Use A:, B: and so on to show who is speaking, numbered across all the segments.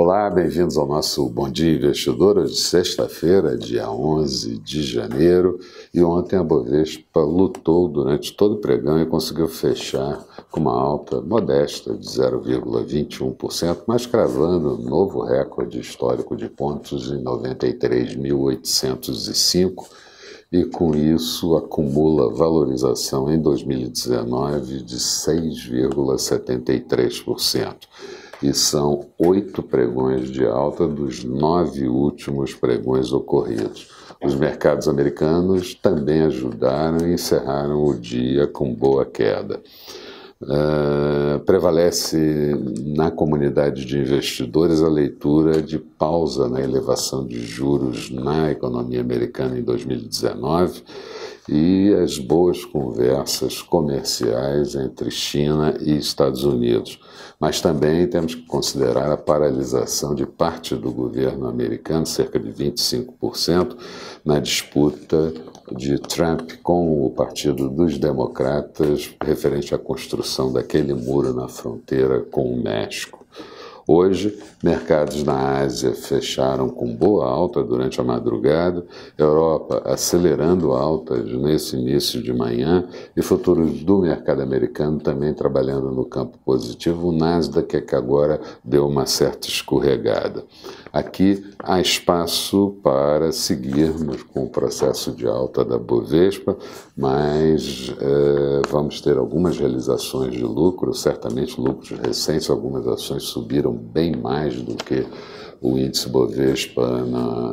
A: Olá, bem-vindos ao nosso Bom Dia Investidor, hoje sexta-feira, dia 11 de janeiro, e ontem a Bovespa lutou durante todo o pregão e conseguiu fechar com uma alta modesta de 0,21%, mas cravando um novo recorde histórico de pontos em 93.805, e com isso acumula valorização em 2019 de 6,73%. E são 8 pregões de alta dos 9 últimos pregões ocorridos. Os mercados americanos também ajudaram e encerraram o dia com boa queda. Prevalece na comunidade de investidores a leitura de pausa na elevação de juros na economia americana em 2019 e as boas conversas comerciais entre China e Estados Unidos. Mas também temos que considerar a paralisação de parte do governo americano, cerca de 25%, na disputa de Trump com o Partido dos Democratas referente à construção daquele muro na fronteira com o México. Hoje, mercados na Ásia fecharam com boa alta durante a madrugada, Europa acelerando altas nesse início de manhã e futuros do mercado americano também trabalhando no campo positivo. O Nasdaq é que agora deu uma certa escorregada. Aqui há espaço para seguirmos com o processo de alta da Bovespa, mas vamos ter algumas realizações de lucro, certamente lucros recentes, algumas ações subiram bem mais do que o índice Bovespa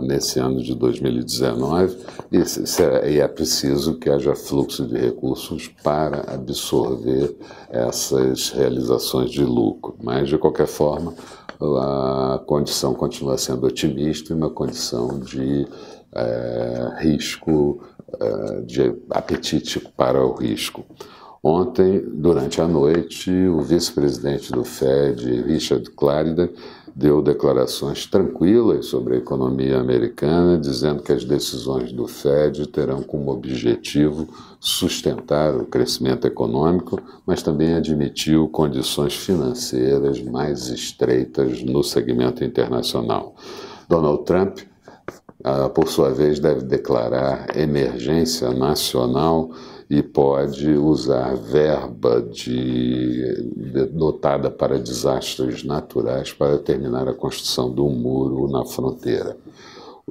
A: nesse ano de 2019 e é preciso que haja fluxo de recursos para absorver essas realizações de lucro. Mas, de qualquer forma, a condição continua sendo otimista e uma condição de risco, de apetite para o risco. Ontem, durante a noite, o vice-presidente do Fed, Richard Clarida, deu declarações tranquilas sobre a economia americana, dizendo que as decisões do Fed terão como objetivo sustentar o crescimento econômico, mas também admitiu condições financeiras mais estreitas no segmento internacional. Donald Trump, por sua vez, deve declarar emergência nacional e pode usar verba dotada para desastres naturais para terminar a construção de um muro na fronteira.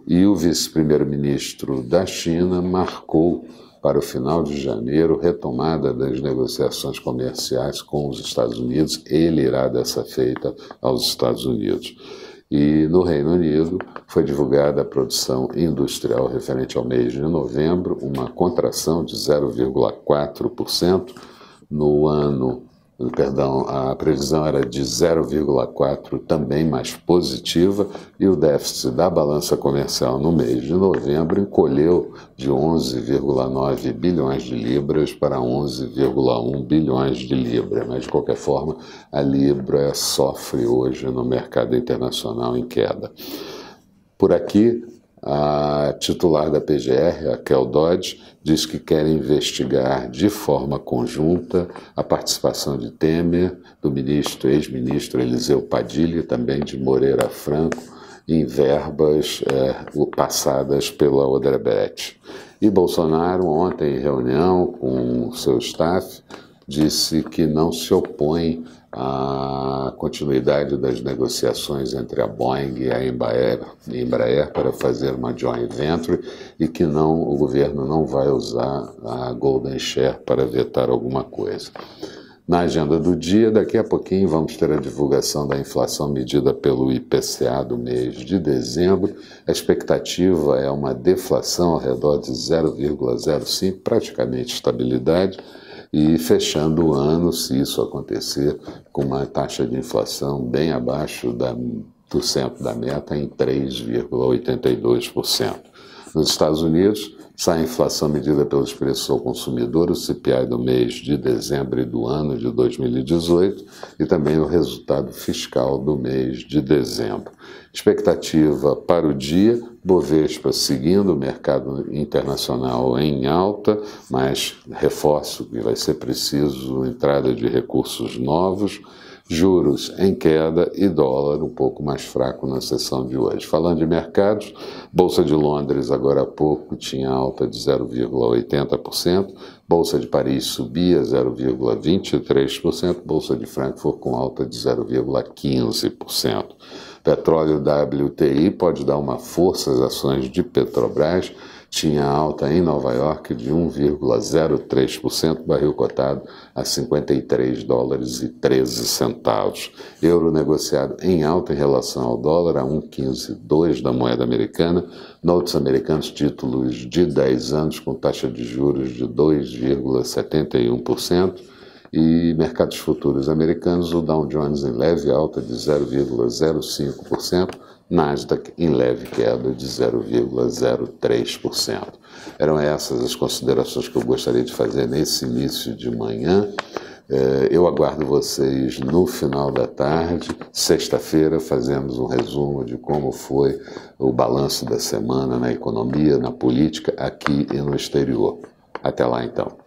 A: E o vice-primeiro-ministro da China marcou para o final de janeiro retomada das negociações comerciais com os Estados Unidos. Ele irá dessa feita aos Estados Unidos. E no Reino Unido foi divulgada a produção industrial referente ao mês de novembro, uma contração de 0,4%. No ano, a previsão era de 0,4%, também mais positiva, e o déficit da balança comercial no mês de novembro encolheu de 11,9 bilhões de libras para 11,1 bilhões de libras. Mas, de qualquer forma, a libra sofre hoje no mercado internacional em queda. Por aqui, a titular da PGR, a Kel Dodge, diz que quer investigar de forma conjunta a participação de Temer, do ex-ministro Eliseu Padilha e também de Moreira Franco em verbas passadas pela Odebrecht. E Bolsonaro, ontem em reunião com o seu staff, disse que não se opõe à continuidade das negociações entre a Boeing e a Embraer para fazer uma joint venture e que o governo não vai usar a Golden Share para vetar alguma coisa. Na agenda do dia, daqui a pouquinho vamos ter a divulgação da inflação medida pelo IPCA do mês de dezembro. A expectativa é uma deflação ao redor de 0,05, praticamente estabilidade, e fechando o ano, se isso acontecer, com uma taxa de inflação bem abaixo do centro da meta, em 3,82%. Nos Estados Unidos, sai a inflação medida pelos preços ao consumidor, o CPI do mês de dezembro e do ano de 2018, e também o resultado fiscal do mês de dezembro. Expectativa para o dia, Bovespa seguindo o mercado internacional em alta, mas reforço que vai ser preciso entrada de recursos novos, Juros em queda e dólar um pouco mais fraco na sessão de hoje. Falando de mercados, Bolsa de Londres agora há pouco tinha alta de 0,80%, Bolsa de Paris subia 0,23%, Bolsa de Frankfurt com alta de 0,15%. Petróleo WTI pode dar uma força às ações de Petrobras, tinha alta em Nova York de 1,03%, barril cotado a $53,13. Euro negociado em alta em relação ao dólar a 1,15,2 da moeda americana. Notes americanos, títulos de 10 anos com taxa de juros de 2,71%. E mercados futuros americanos, o Dow Jones em leve alta de 0,05%, Nasdaq em leve queda de 0,03%. Eram essas as considerações que eu gostaria de fazer nesse início de manhã. Eu aguardo vocês no final da tarde. Sexta-feira fazemos um resumo de como foi o balanço da semana na economia, na política, aqui e no exterior. Até lá então.